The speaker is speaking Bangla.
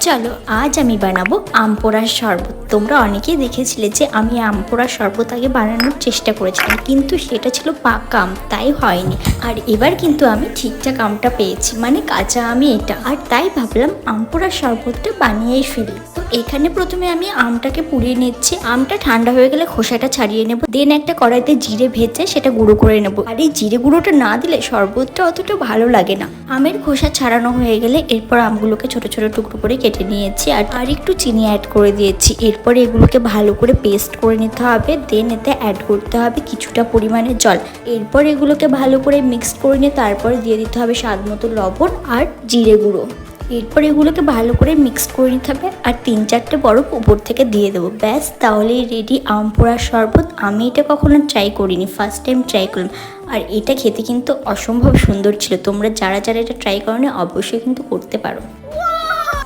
চলো আজ আমি বানাবো আম পোড়ার শরবত। তোমরা অনেকেই দেখেছিলে যে আমি আম পোড়ার শরবত আগে বানানোর চেষ্টা করেছিলাম, কিন্তু সেটা ছিল পাকা আম, তাই হয়নি। আর এবার কিন্তু আমি ঠিকঠাক আমটা পেয়েছি, মানে কাঁচা আমি এটা, আর তাই ভাবলাম আম পোড়ার শরবতটা বানিয়েই ফেলি। তো এখানে প্রথমে আমি আমটাকে পুড়িয়ে নিচ্ছি। আমটা ঠান্ডা হয়ে গেলে খোসাটা ছাড়িয়ে নেবো, দেন একটা কড়াইতে জিরে ভেজে সেটা গুঁড়ো করে নেবো। আর এই জিরে গুঁড়োটা না দিলে শরবতটা অতটা ভালো লাগে না। আমের খোসা ছাড়ানো হয়ে গেলে এরপর আমগুলোকে ছোট ছোট টুকরো করে কেটে নিয়েছি আর একটু চিনি অ্যাড করে দিয়েছি। এরপরে এগুলোকে ভালো করে পেস্ট করে নিতে হবে, দেন এতে অ্যাড করতে হবে কিছুটা পরিমাণে জল। এরপর এগুলোকে ভালো করে মিক্স করে নিয়ে তারপরে দিয়ে দিতে হবে স্বাদ মতো লবণ আর জিরে গুঁড়ো। এরপর এগুলোকে ভালো করে মিক্স করে নিতে হবে আর 3-4টে বরফ উপর থেকে দিয়ে দেবো। ব্যাস, তাহলেই রেডি আম পোড়ার শরবত। আমি এটা কখনো ট্রাই করিনি, ফার্স্ট টাইম ট্রাই করলাম। আর এটা খেতে কিন্তু অসম্ভব সুন্দর ছিল। তোমরা যারা যারা এটা ট্রাই করোনি অবশ্যই কিন্তু করতে পারো।